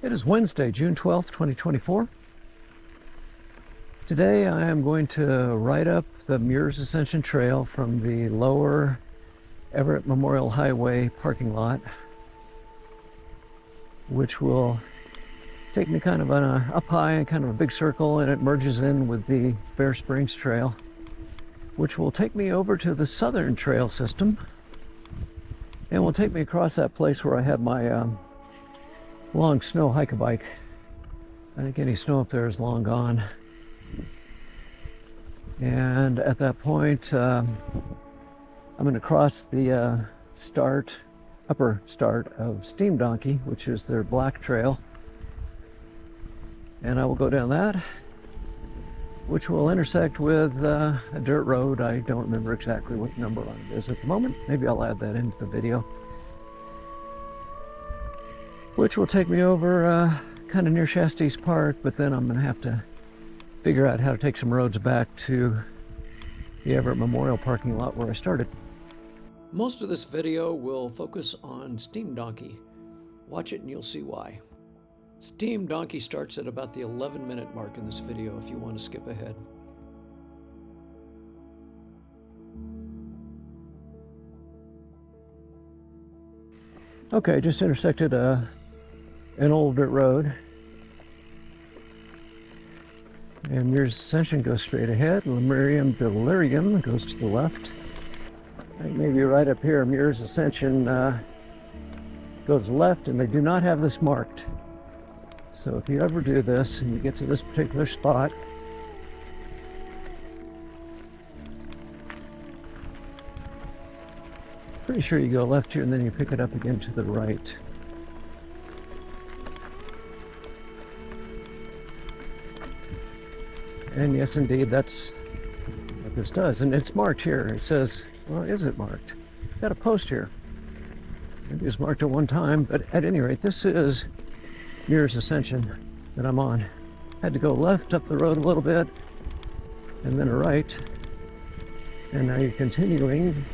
It is Wednesday, June 12th, 2024. Today I am going to ride up the Muirs Ascension Trail from the lower Everett Memorial Highway parking lot, which will take me kind of on a up high and kind of a big circle, and it merges in with the Bear Springs Trail, which will take me over to the Southern Trail system and will take me across that place where I have my long snow hike-a-bike. I think any snow up there is long gone. And at that point, I'm going to cross the upper start of Steam Donkey, which is their black trail. And I will go down that, which will intersect with a dirt road. I don't remember exactly what the number on it is at the moment. Maybe I'll add that into the video. Which will take me over kind of near Shasta Park, but then I'm going to have to figure out how to take some roads back to the Everett Memorial parking lot where I started. Most of this video will focus on Steam Donkey. Watch it and you'll see why. Steam Donkey starts at about the 11-minute mark in this video if you want to skip ahead. Okay, just intersected an old dirt road. And Muirs Ascension goes straight ahead. Lemurian Delirium goes to the left. I think maybe right up here, Muirs Ascension goes left, and they do not have this marked. So if you ever do this and you get to this particular spot, pretty sure you go left here and then you pick it up again to the right. And yes, indeed, that's what this does. And it's marked here. It says, well, is it marked? Got a post here. Maybe it's marked at one time, but at any rate, this is Muirs Ascension that I'm on. Had to go left up the road a little bit, and then a right. And now you're continuing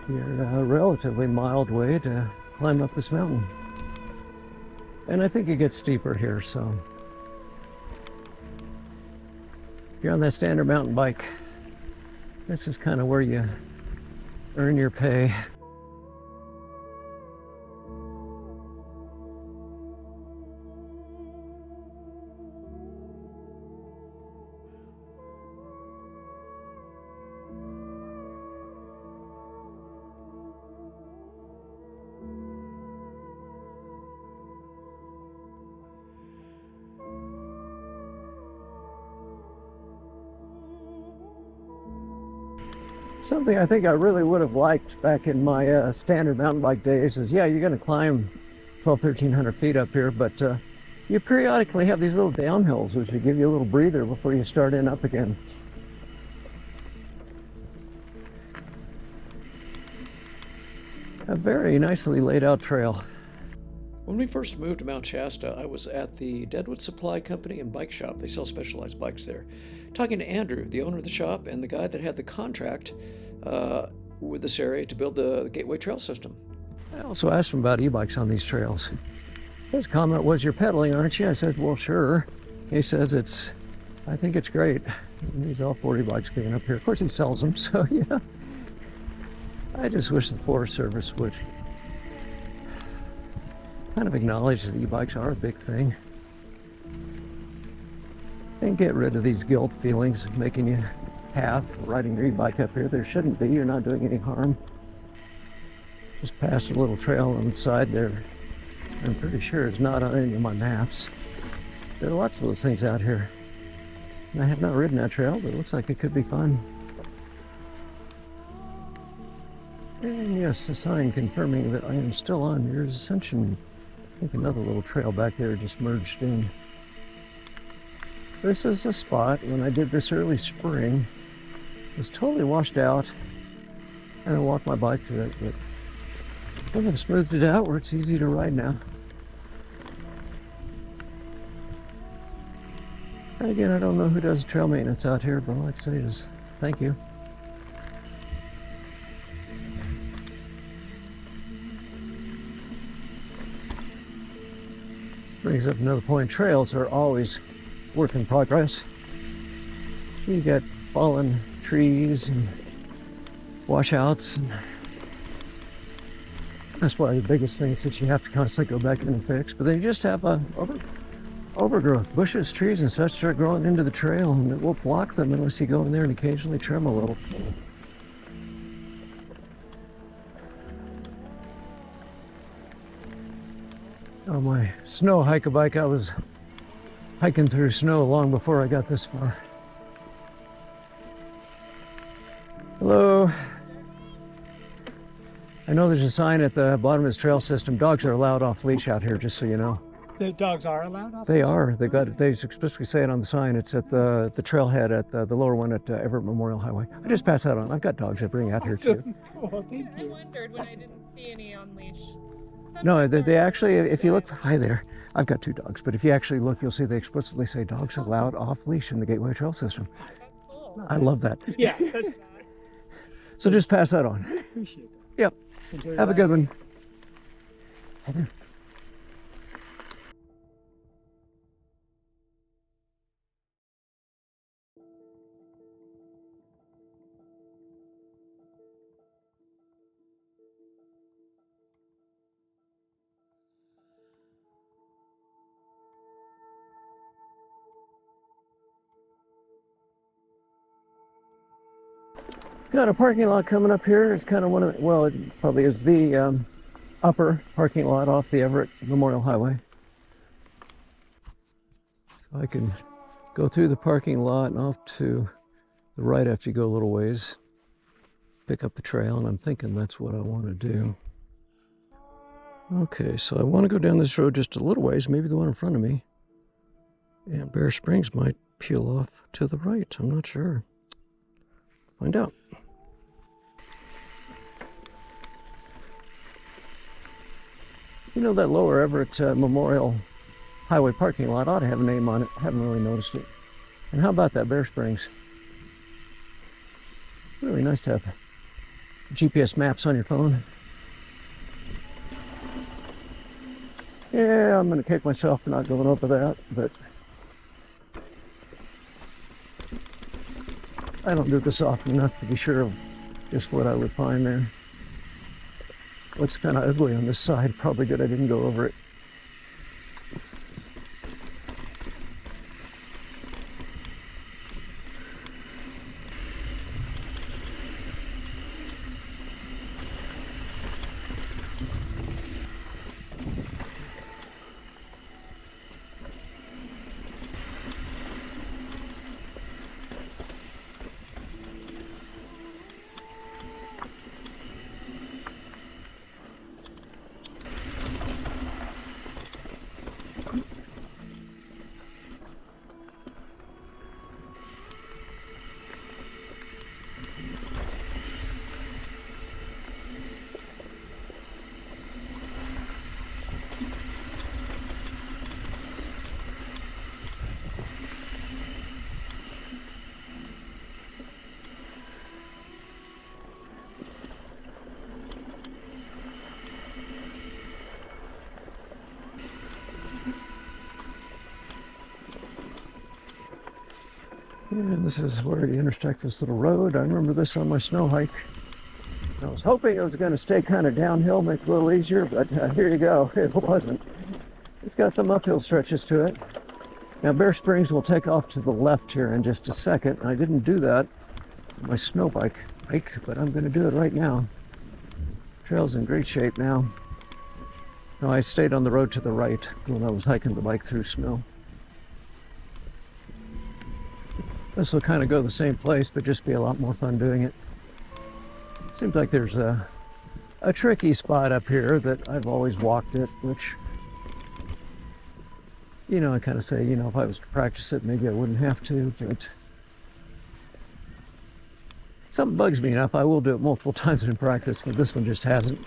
your relatively mild way to climb up this mountain. And I think it gets steeper here, so if you're on that standard mountain bike, this is kind of where you earn your pay. Something I think I really would have liked back in my standard mountain bike days is, yeah, you're going to climb 1,300 feet up here, but you periodically have these little downhills, which will give you a little breather before you start in up again. A very nicely laid out trail. When we first moved to Mt Shasta, I was at the Deadwood Supply Company and bike shop. They sell specialized bikes there. Talking to Andrew, the owner of the shop, and the guy that had the contract with this area to build the Gateway Trail system. I also asked him about e-bikes on these trails. His comment was, "You're pedaling, aren't you?" I said, "Well, sure." He says, I think it's great. He's all 40 bikes being up here. Of course, he sells them, so yeah. I just wish the Forest Service would kind of acknowledge that e-bikes are a big thing and get rid of these guilt feelings of making you half riding your e-bike up here. There shouldn't be. You're not doing any harm. Just past a little trail on the side there. I'm pretty sure it's not on any of my maps. There are lots of those things out here. And I have not ridden that trail, but it looks like it could be fun. And yes, a sign confirming that I am still on Muirs Ascension. I think another little trail back there just merged in. This is a spot, when I did this early spring, it was totally washed out, and I walked my bike through it, but I have smoothed it out where it's easy to ride now. And again, I don't know who does trail maintenance out here, but all I'd say is thank you. Brings up another point. Trails are always work in progress. You got fallen trees and washouts. And that's one of the biggest things that you have to constantly go back in and fix. But then you just have overgrowth. Bushes, trees, and such start growing into the trail, and it won't block them unless you go in there and occasionally trim a little. On my snow hike-a-bike, I was hiking through snow long before I got this far. Hello. I know there's a sign at the bottom of this trail system. Dogs are allowed off leash out here, just so you know. The dogs are allowed off? They are. They explicitly say it on the sign. It's at the trailhead at the lower one at Everett Memorial Highway. I just pass that on. I've got dogs I bring out here too. Cool, thank you. I wondered when I didn't see any on leash. No, they actually, if you look, hi there. I've got 2 dogs, but if you actually look, you'll see they explicitly say dogs allowed off leash in the Gateway Trail system. That's cool. I love that. Yeah, that's So just pass that on. appreciate that. Yep. Enjoy Have a that. good one. Hi there. Got a parking lot coming up here. It's kind of one of the, well, it probably is the upper parking lot off the Everett Memorial Highway. So I can go through the parking lot and off to the right after you go a little ways, pick up the trail, and I'm thinking that's what I want to do. Okay, so I want to go down this road just a little ways, maybe the one in front of me. And Bear Springs might peel off to the right. I'm not sure. Find out. You know, that lower Everett Memorial Highway parking lot ought to have a name on it. I haven't really noticed it. And how about that, Bear Springs? Really nice to have GPS maps on your phone. Yeah, I'm going to kick myself for not going over that, but I don't do this often enough to be sure of just what I would find there. Looks kind of ugly on this side. Probably good I didn't go over it. And this is where you intersect this little road. I remember this on my snow hike. I was hoping it was going to stay kind of downhill, make it a little easier, but here you go. It wasn't. It's got some uphill stretches to it. Now, Bear Springs will take off to the left here in just a second. I didn't do that on my snow bike, but I'm going to do it right now. Trail's in great shape now. No, I stayed on the road to the right when I was hiking the bike through snow. This will kind of go the same place, but just be a lot more fun doing it. Seems like there's a tricky spot up here that I've always walked it, which, you know, I kind of say, you know, if I was to practice it, maybe I wouldn't have to, but something bugs me enough. I will do it multiple times in practice, but this one just hasn't.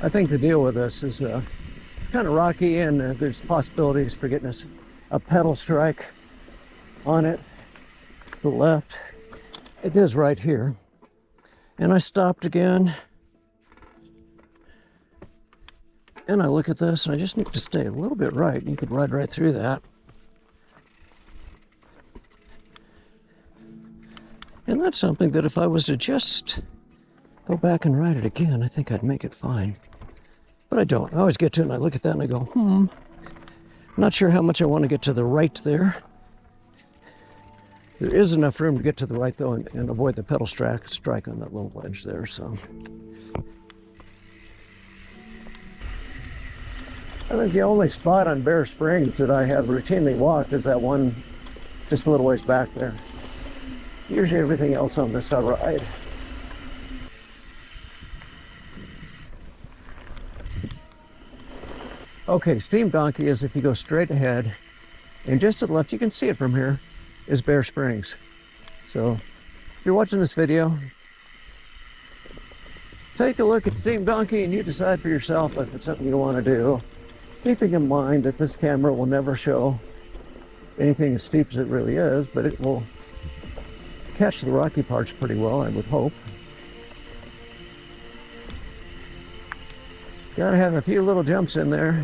I think the deal with this is kind of rocky, and there's possibilities for getting a pedal strike on it to the left. It is right here. And I stopped again. And I look at this, and I just need to stay a little bit right. You could ride right through that. And that's something that if I was to just go back and ride it again, I think I'd make it fine. But I don't. I always get to it, and I look at that, and I go, Not sure how much I want to get to the right there. There is enough room to get to the right, though, and avoid the pedal strike on that little ledge there, so. I think the only spot on Bear Springs that I have routinely walked is that one just a little ways back there. Usually everything else on this I ride. Okay, Steam Donkey is if you go straight ahead, and just to the left, you can see it from here, is Bear Springs. So if you're watching this video, take a look at Steam Donkey and you decide for yourself if it's something you want to do. Keeping in mind that this camera will never show anything as steep as it really is, but it will catch the rocky parts pretty well, I would hope. Gotta have a few little jumps in there.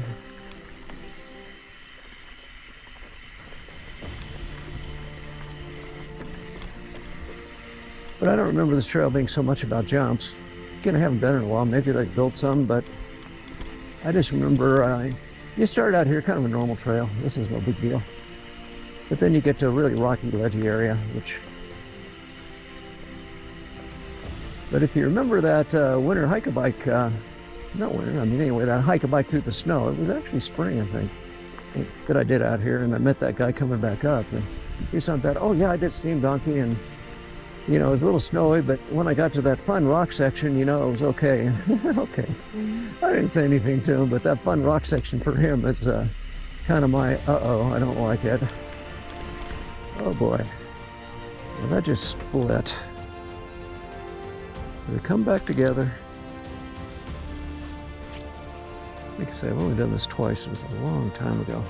But I don't remember this trail being so much about jumps. Again, I haven't done it in a while. Maybe they built some, but I just remember you start out here kind of a normal trail. This is no big deal. But then you get to a really rocky, ledgy area, which... But if you remember that winter hike-a-bike, not winter, I mean anyway, that hike-a-bike through the snow, it was actually spring, I think, that I did out here, and I met that guy coming back up, and he said that, oh yeah, I did Steam Donkey, and you know, it was a little snowy, but when I got to that fun rock section, you know, it was okay. Okay. I didn't say anything to him, but that fun rock section for him is kind of my, I don't like it. Oh boy. Well, that just split. They come back together. Like I say, I've only done this twice. It was a long time ago.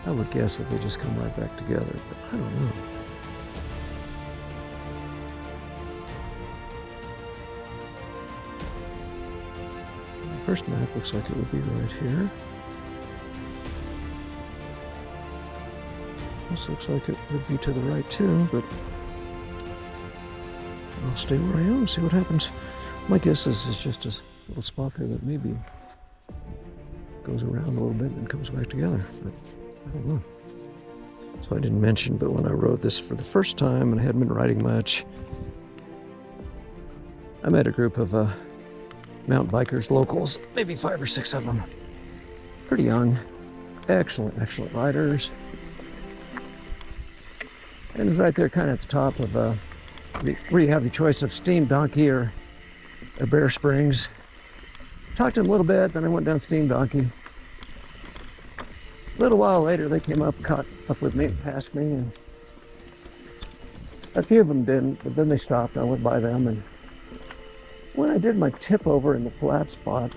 I would guess that they just come right back together, but I don't know. First map looks like it would be right here. This looks like it would be to the right too, but I'll stay where I am and see what happens. My guess is it's just a little spot there that maybe goes around a little bit and comes back together, but I don't know. So I didn't mention, but when I rode this for the first time and I hadn't been riding much, I met a group of mountain bikers, locals, maybe 5 or 6 of them. Pretty young, excellent riders. And it's right there kind of at the top of where you have the choice of Steam Donkey or Bear Springs. Talked to them a little bit, then I went down Steam Donkey. A little while later they came up, caught up with me and passed me, and a few of them didn't, but then they stopped. I went by them, and when I did my tip over in the flat spot,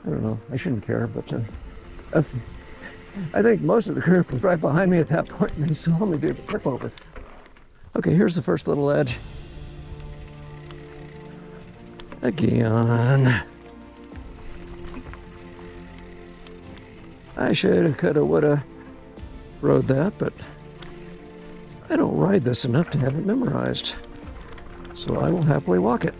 I don't know, I shouldn't care, but I think most of the group was right behind me at that point, and they saw me do the tip over. Okay, here's the first little edge. Again. I shoulda, coulda, woulda rode that, but I don't ride this enough to have it memorized. So I will happily walk it.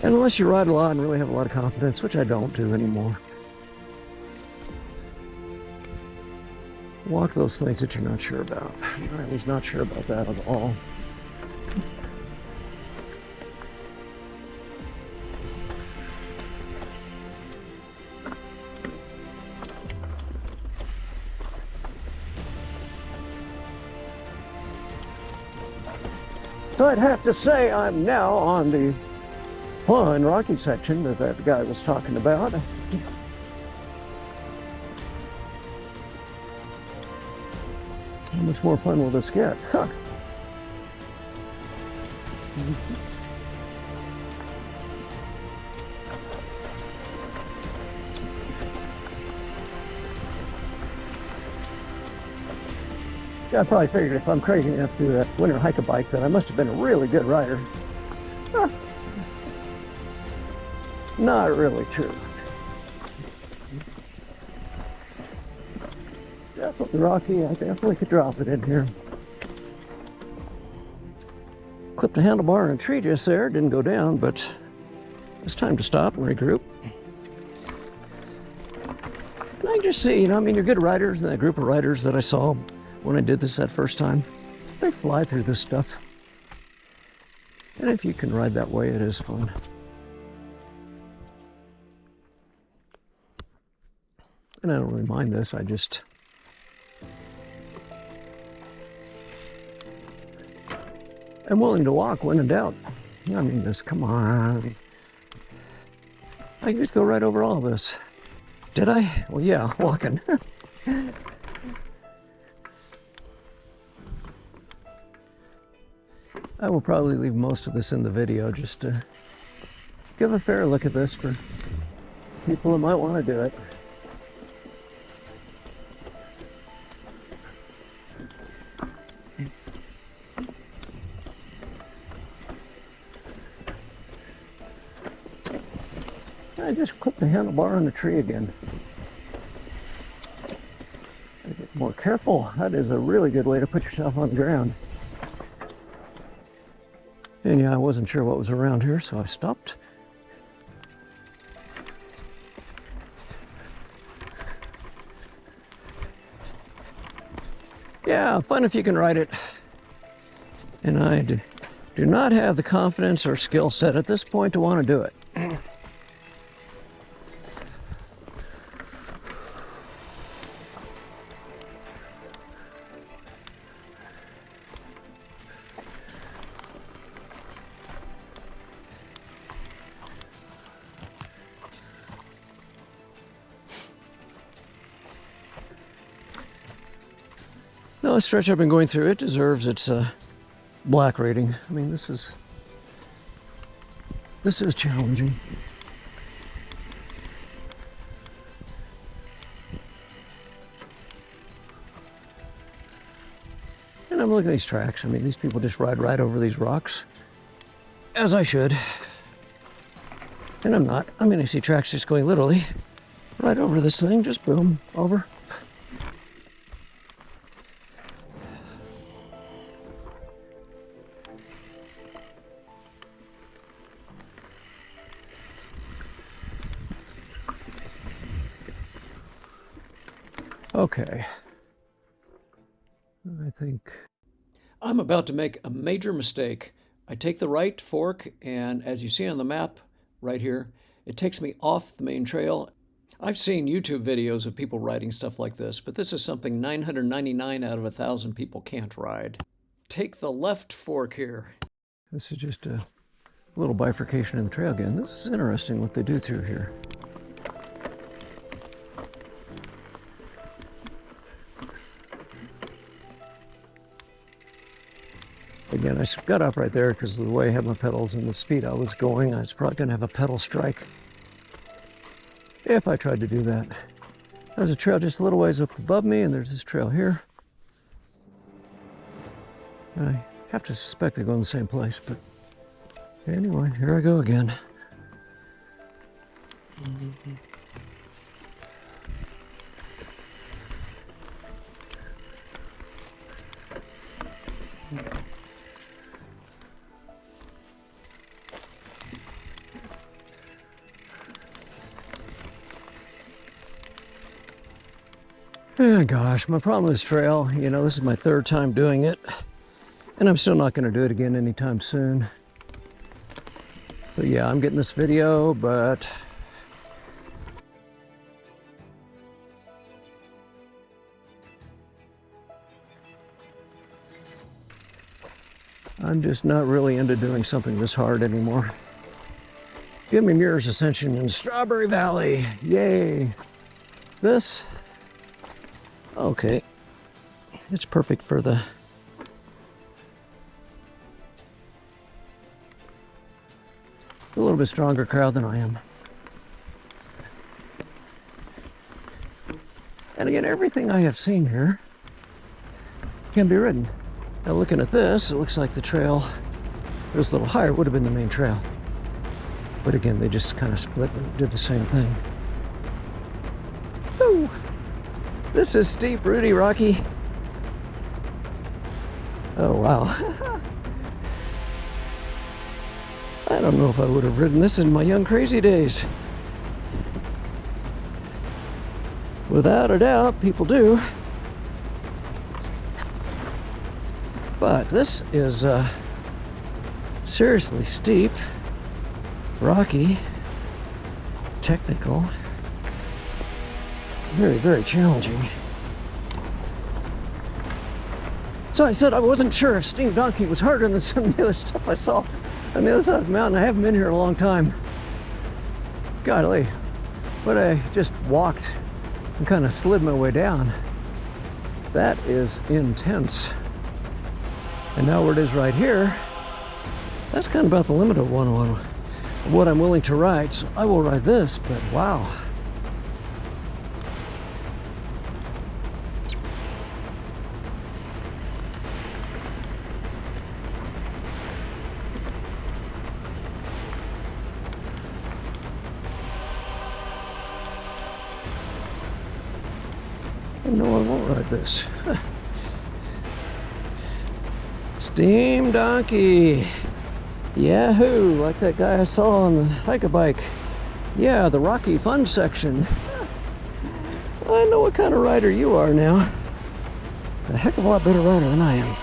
And unless you ride a lot and really have a lot of confidence, which I don't do anymore, walk those things that you're not sure about. I was not sure about that at all. So I'd have to say I'm now on the fun rocky section that that guy was talking about. How much more fun will this get? Huh. Yeah, I probably figured if I'm crazy enough to winter hike a bike, then I must have been a really good rider. Huh. Not really true. Definitely rocky. I definitely could drop it in here. Clipped a handlebar in a tree just there. Didn't go down, but it's time to stop and regroup. And I just see, I mean, you're good riders, and that group of riders that I saw when I did this that first time, they fly through this stuff. And if you can ride that way, it is fun. And I don't really mind this, I'm willing to walk when in doubt. I mean, come on. I can just go right over all of this. Did I? Well, yeah, walking. I will probably leave most of this in the video just to give a fair look at this for people that might want to do it. I just clipped the handlebar on the tree again. Gotta get more careful. That is a really good way to put yourself on the ground. And yeah, I wasn't sure what was around here, so I stopped. Yeah, fun if you can ride it. And I do not have the confidence or skill set at this point to want to do it. No, the stretch I've been going through, it deserves its black rating. I mean, this is challenging. And I'm looking at these tracks. I mean, these people just ride right over these rocks, as I should. And I'm not. I mean, I see tracks just going literally right over this thing, just boom, over. Okay, I think I'm about to make a major mistake. I take the right fork, and as you see on the map right here, it takes me off the main trail. I've seen YouTube videos of people riding stuff like this, but this is something 999 out of 1,000 people can't ride. Take the left fork here. This is just a little bifurcation in the trail again. This is interesting what they do through here. Again, I got up right there because of the way I had my pedals and the speed I was going. I was probably going to have a pedal strike if I tried to do that. There's a trail just a little ways up above me, and there's this trail here. And I have to suspect they go in the same place, but anyway, here I go again. Oh gosh, my problem with this trail, this is my third time doing it, and I'm still not going to do it again anytime soon. So yeah, I'm getting this video, but I'm just not really into doing something this hard anymore. Give me Muir's Ascension in Strawberry Valley, yay! This, okay, it's perfect for a little bit stronger crowd than I am. And again, everything I have seen here can be ridden. Now looking at this, it looks like the trail, it was a little higher, would have been the main trail. But again, they just kind of split and did the same thing. Woo! This is steep, Rudy, rocky. Oh, wow. I don't know if I would have ridden this in my young crazy days. Without a doubt, people do. But this is seriously steep, rocky, technical, very, very challenging. So I said I wasn't sure if Steam Donkey was harder than some of the other stuff I saw on the other side of the mountain. I haven't been here in a long time. Golly, but I just walked and kind of slid my way down. That is intense. And now where it is right here, that's kind of about the limit of what I'm willing to ride. So I will ride this, but wow. No, I won't ride this. Steam Donkey. Yahoo! Like that guy I saw on the hike-a-bike. Yeah, the Rocky Fun section. I know what kind of rider you are now. A heck of a lot better rider than I am.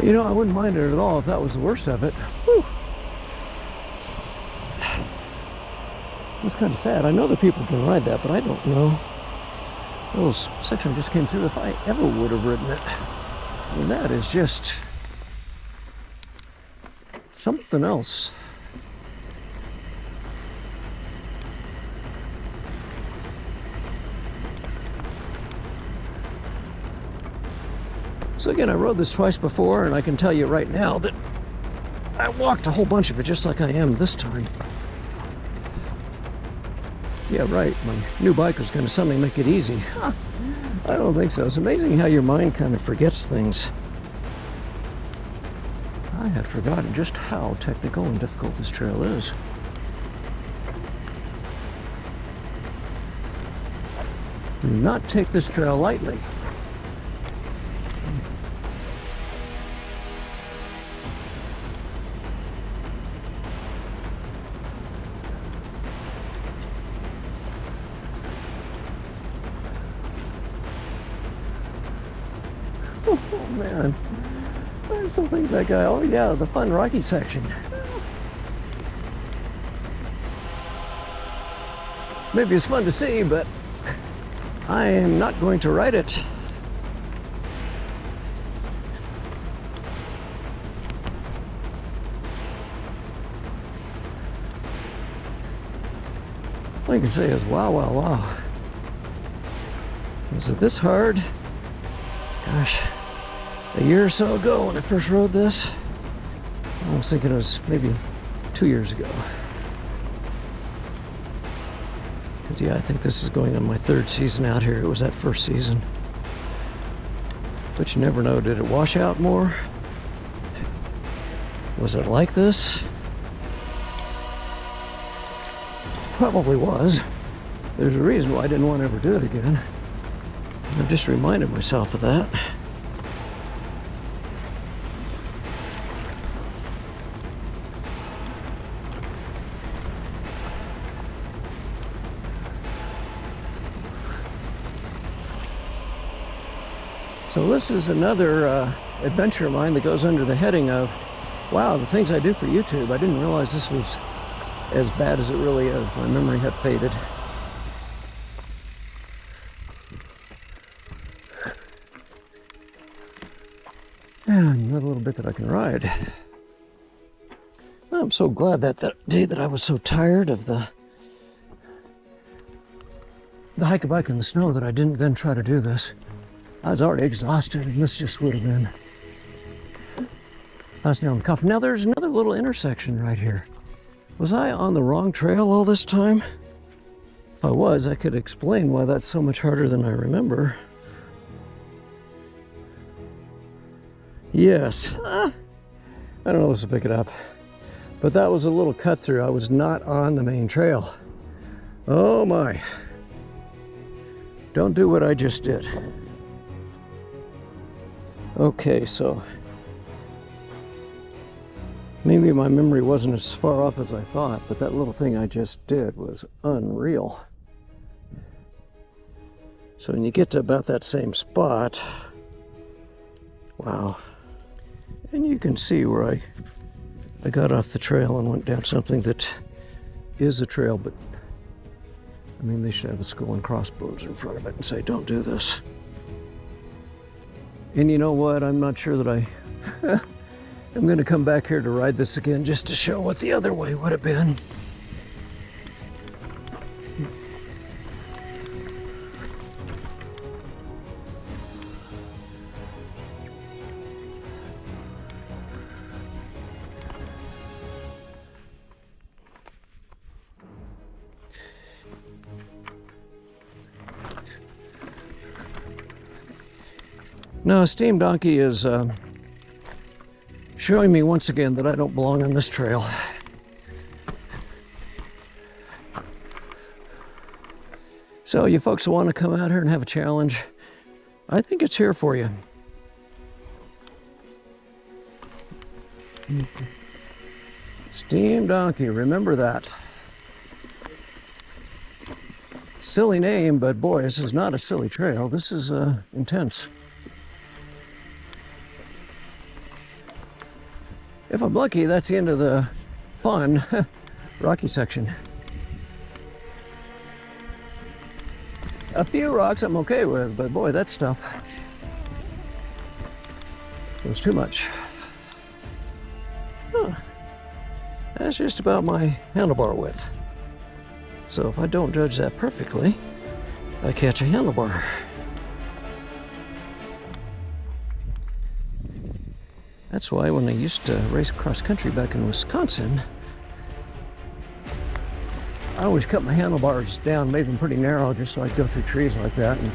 You know, I wouldn't mind it at all if that was the worst of it. Whew. It was kind of sad. I know that people can ride that, but I don't know. A little section just came through if I ever would have ridden it. And that is just something else. So again, I rode this twice before, and I can tell you right now that I walked a whole bunch of it just like I am this time. Yeah, right, my new bike was going to suddenly make it easy. Huh. I don't think so. It's amazing how your mind kind of forgets things. I had forgotten just how technical and difficult this trail is. Do not take this trail lightly. Oh man, I still think that guy, oh yeah, the fun Rocky section. Maybe it's fun to see, but I am not going to ride it. All I can say is wow, wow, wow. Was it this hard? Gosh, a year or so ago when I first rode this, I was thinking it was maybe 2 years ago. Because yeah, I think this is going on my third season out here. It was that first season. But you never know, did it wash out more? Was it like this? Probably was. There's a reason why I didn't want to ever do it again. I've just reminded myself of that. So this is another adventure of mine that goes under the heading of, wow, the things I do for YouTube. I didn't realize this was as bad as it really is. My memory had faded. And another little bit that I can ride. I'm so glad that that day that I was so tired of the the hike a bike in the snow that I didn't then try to do this. I was already exhausted, and this just would have been last nail in the coffin. Now there's another little intersection right here. Was I on the wrong trail all this time? If I was, I could explain why that's so much harder than I remember. Yes. I don't know if this will pick it up. But that was a little cut through. I was not on the main trail. Oh my. Don't do what I just did. Okay, so maybe my memory wasn't as far off as I thought, but that little thing I just did was unreal. So when you get to about that same spot, wow. And you can see where I got off the trail and went down something that is a trail, but I mean, they should have a skull and crossbones in front of it and say, don't do this. And you know what? I'm not sure that I'm going to come back here to ride this again just to show what the other way would have been. Now, Steam Donkey is showing me once again that I don't belong on this trail. So you folks who want to come out here and have a challenge, I think it's here for you. Steam Donkey, remember that. Silly name, but boy, this is not a silly trail. This is intense. If I'm lucky, that's the end of the fun rocky section. A few rocks I'm okay with, but boy, that stuff was too much. Huh. That's just about my handlebar width. So if I don't judge that perfectly, I catch a handlebar. That's why when I used to race cross country back in Wisconsin, I always cut my handlebars down, made them pretty narrow just so I'd go through trees like that and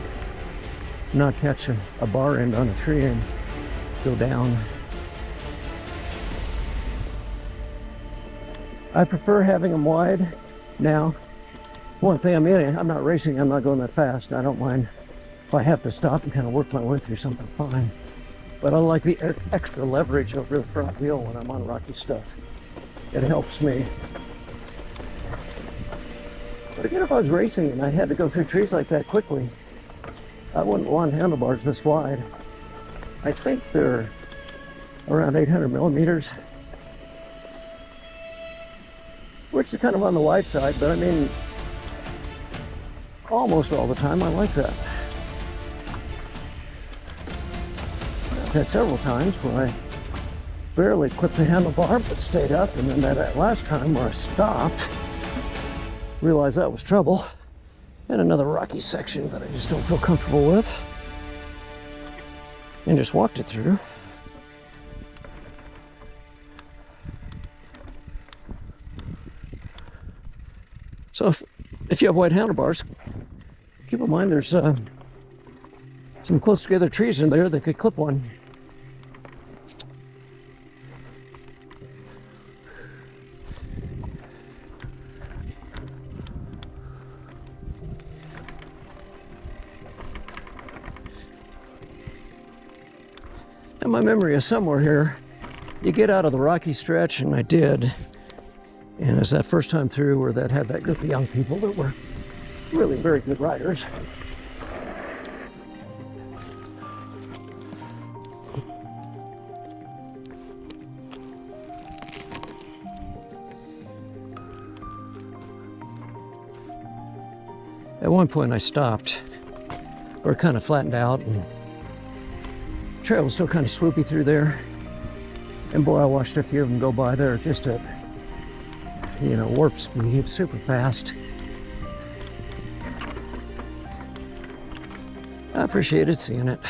not catch a bar end on a tree and go down. I prefer having them wide now. One thing, I'm not racing, I'm not going that fast. I don't mind if I have to stop and kind of work my way through something, fine. But I like the extra leverage over the front wheel when I'm on rocky stuff. It helps me. But again, if I was racing and I had to go through trees like that quickly, I wouldn't want handlebars this wide. I think they're around 800 millimeters, which is kind of on the wide side, but I mean, almost all the time I like that. I've had several times where I barely clipped the handlebar but stayed up, and then that last time where I stopped, realized that was trouble, and another rocky section that I just don't feel comfortable with, and just walked it through. So if you have wide handlebars, keep in mind there's some close together trees in there that could clip one. And my memory is somewhere here. You get out of the rocky stretch, and I did. And it was that first time through where that had that group of young people that were really very good riders. At one point I stopped, or kind of flattened out, and the trail was still kind of swoopy through there. And boy, I watched a few of them go by there just at, warp speed, super fast. I appreciated seeing it.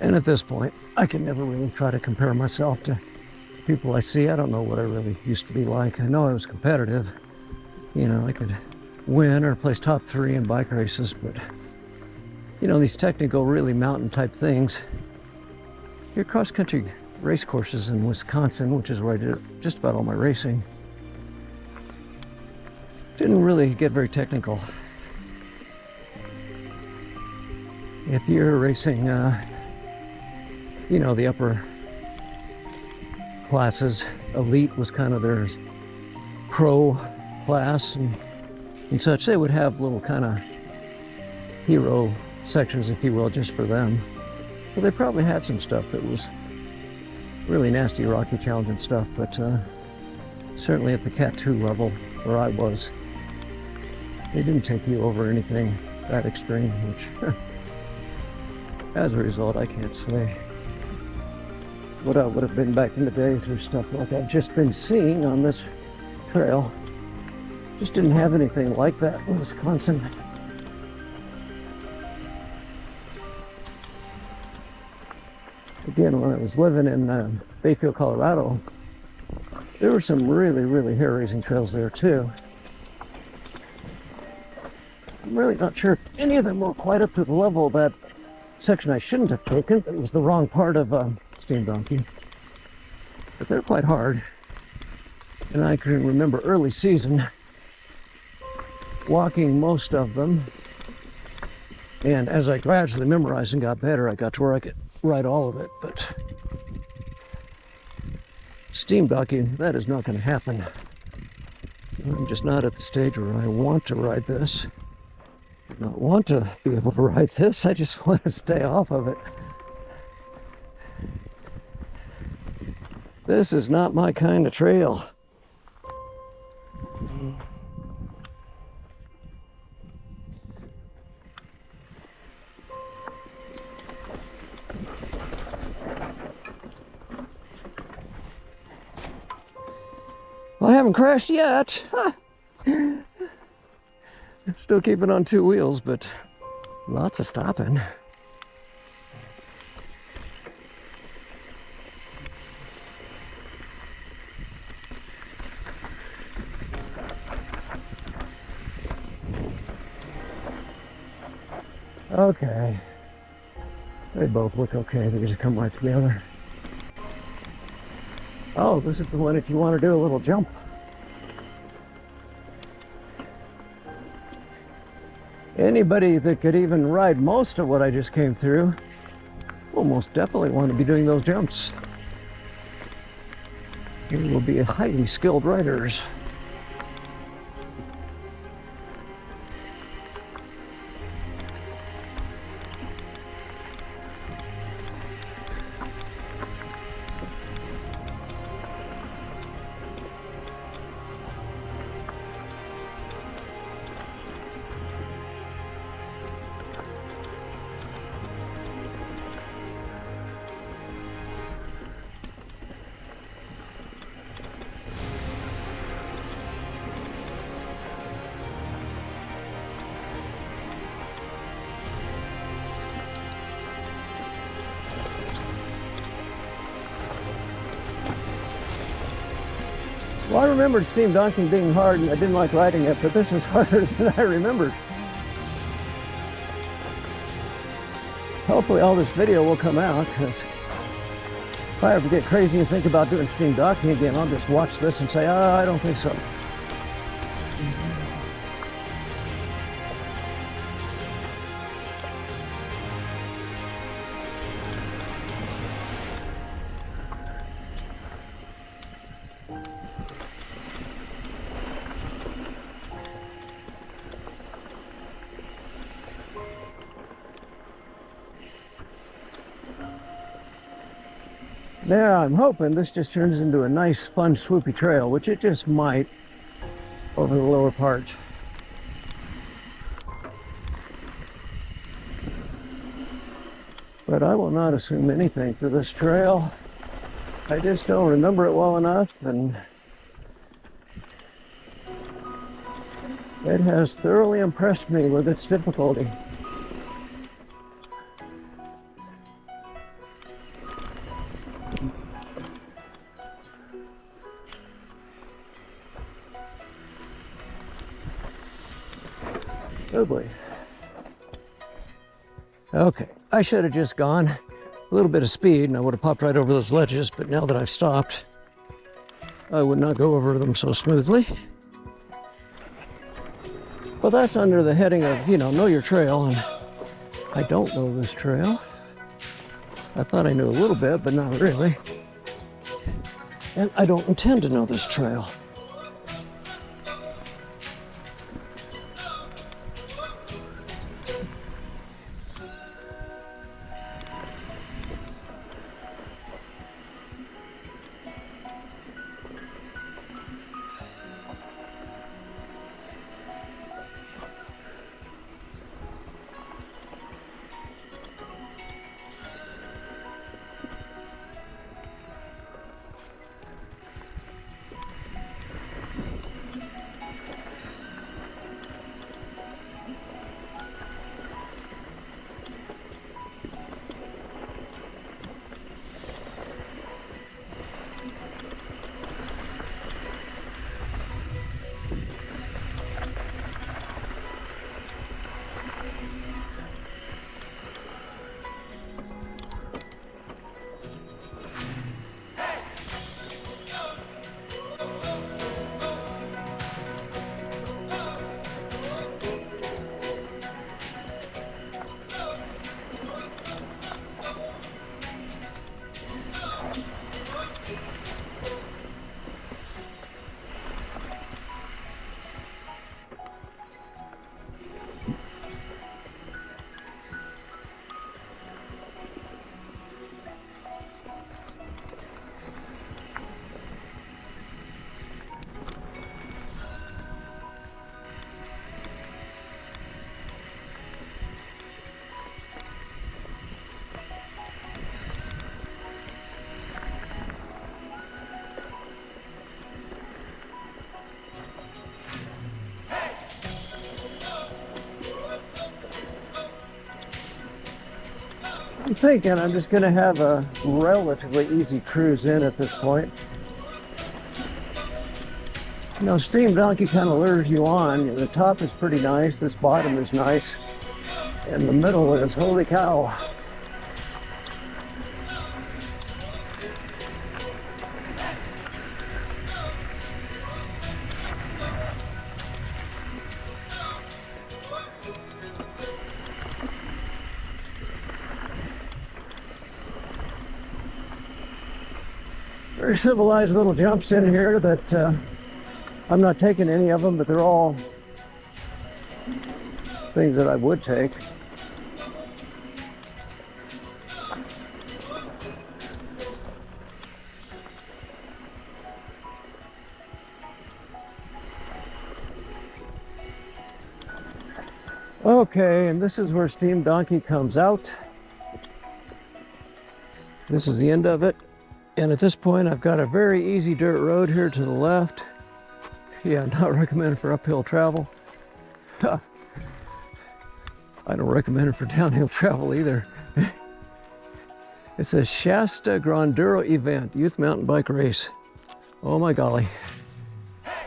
And at this point, I can never really try to compare myself to people I see. I don't know what I really used to be like. I know I was competitive. You know, I could win or place top 3 in bike races, but you know, these technical, really mountain type things, your cross-country race courses in Wisconsin, which is where I did just about all my racing, didn't really get very technical. If you're racing, you know, the upper classes, elite was kind of their pro class and such, they would have little kind of hero sections, if you will, just for them. But they probably had some stuff that was really nasty, rocky, challenging stuff, but certainly at the Cat 2 level where I was, they didn't take you over anything that extreme, which as a result, I can't say what I would have been back in the day through stuff like I've just been seeing on this trail. Just didn't have anything like that in Wisconsin. Again, when I was living in Bayfield, Colorado, there were some really, really hair-raising trails there too. I'm really not sure if any of them were quite up to the level of that section I shouldn't have taken. It was the wrong part of Steam Donkey. But they're quite hard. And I can remember early season walking most of them. And as I gradually memorized and got better, I got to where I could ride all of it. But Steam Donkey, that is not going to happen. I'm just not at the stage where I want to ride this. I don't want to be able to ride this. I just want to stay off of it. This is not my kind of trail. Well, I haven't crashed yet. Still keeping on 2 wheels, but lots of stopping. Okay. They both look okay. They just come right together. Oh, this is the one if you want to do a little jump. Anybody that could even ride most of what I just came through will most definitely want to be doing those jumps. They will be highly skilled riders. Well, I remembered Steam Donkey being hard and I didn't like riding it, but this is harder than I remembered. Hopefully all this video will come out, because if I ever get crazy and think about doing Steam Donkey again, I'll just watch this and say, oh, I don't think so. Now I'm hoping this just turns into a nice, fun, swoopy trail, which it just might over the lower part. But I will not assume anything for this trail. I just don't remember it well enough, and It has thoroughly impressed me with its difficulty. Oh boy. Okay, I should have just gone a little bit of speed and I would have popped right over those ledges, but now that I've stopped, I would not go over them so smoothly. But that's under the heading of, know your trail, and I don't know this trail. I thought I knew a little bit, but not really. And I don't intend to know this trail. I'm thinking I'm just going to have a relatively easy cruise in at this point. Steam Donkey kind of lures you on. The top is pretty nice, this bottom is nice, and the middle is holy cow. Very civilized little jumps in here that I'm not taking any of them, but they're all things that I would take. Okay, and this is where Steam Donkey comes out. This is the end of it. And at this point, I've got a very easy dirt road here to the left. Yeah, not recommended for uphill travel. I don't recommend it for downhill travel either. It says Shasta Granduro Event, Youth Mountain Bike Race. Oh my golly.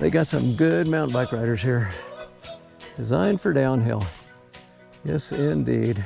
They got some good mountain bike riders here. Designed for downhill. Yes, indeed.